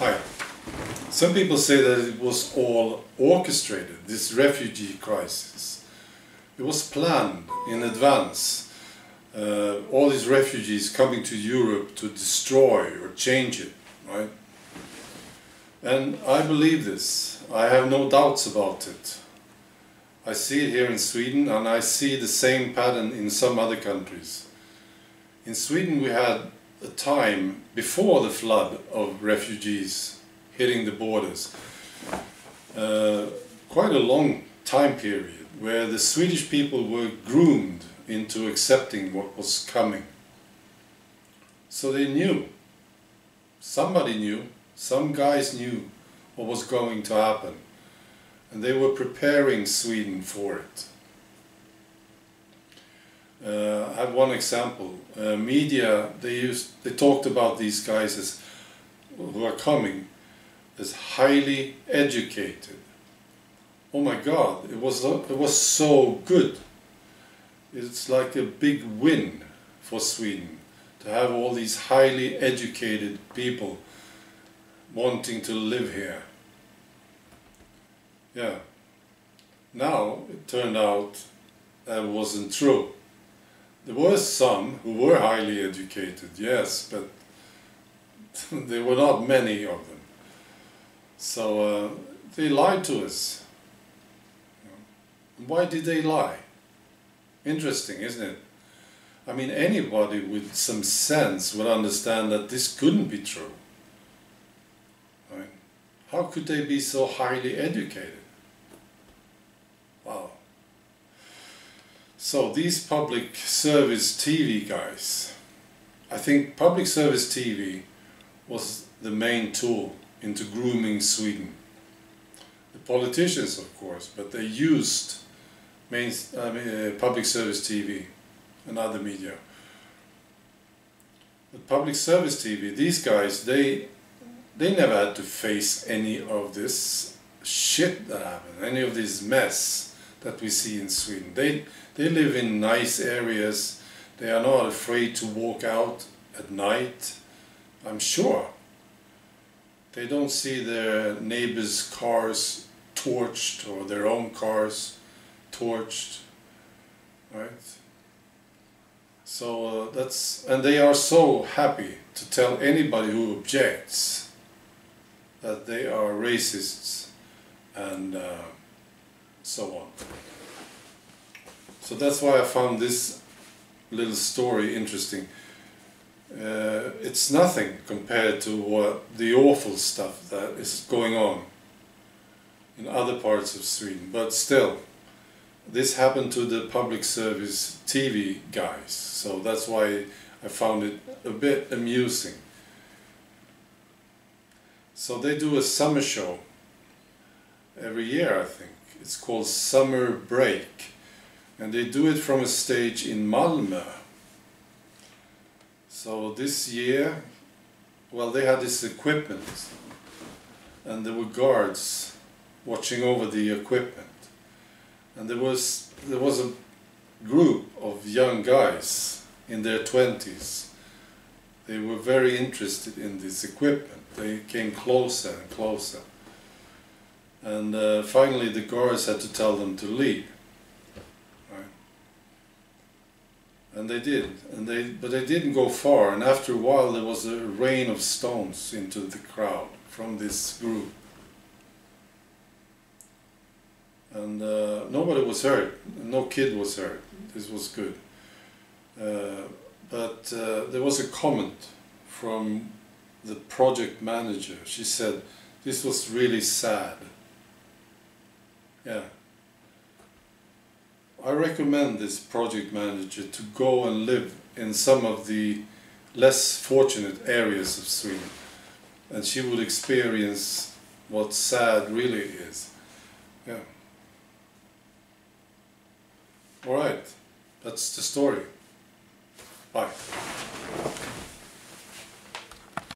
Hi. Some people say that it was all orchestrated, this refugee crisis. It was planned in advance. All these refugees coming to Europe to destroy or change it, right? And I believe this. I have no doubts about it. I see it here in Sweden, and I see the same pattern in some other countries. In Sweden we had a time before the flood of refugees hitting the borders, quite a long time period where the Swedish people were groomed into accepting what was coming. So they knew, somebody knew, some guys knew what was going to happen, and they were preparing Sweden for it. I have one example. Media, they talked about these guys who are coming as highly educated. Oh my God, it was so good. It's like a big win for Sweden to have all these highly educated people wanting to live here. Yeah. Now it turned out that wasn't true. There were some who were highly educated, yes, but there were not many of them. So they lied to us. Why did they lie? Interesting, isn't it? I mean, anybody with some sense would understand that this couldn't be true. Right? How could they be so highly educated? Wow. So these public service TV guys, I think public service TV was the main tool into grooming Sweden. The politicians, of course, but they used public service TV and other media. But public service TV, these guys, they never had to face any of this shit that happened, any of this mess that we see in Sweden. They live in nice areas. They are not afraid to walk out at night, I'm sure. They don't see their neighbors' cars torched or their own cars torched, right? So and they are so happy to tell anybody who objects that they are racists and so on. So that's why I found this little story interesting. It's nothing compared to what the awful stuff that is going on in other parts of Sweden, but still, this happened to the public service TV guys, so that's why I found it a bit amusing. So they do a summer show every year, I think. It's called Summer Break, and they do it from a stage in Malmö. So this year, well, they had this equipment, and there were guards watching over the equipment, and there was a group of young guys in their 20s. They were very interested in this equipment. They came closer and closer, and finally the guards had to tell them to leave. And they did, but they didn't go far, and after a while there was a rain of stones into the crowd from this group. And nobody was hurt, no kid was hurt, this was good. But there was a comment from the project manager. She said, this was really sad. Yeah. I recommend this project manager to go and live in some of the less fortunate areas of Sweden, and she will experience what sad really is. Yeah. Alright, that's the story. Bye.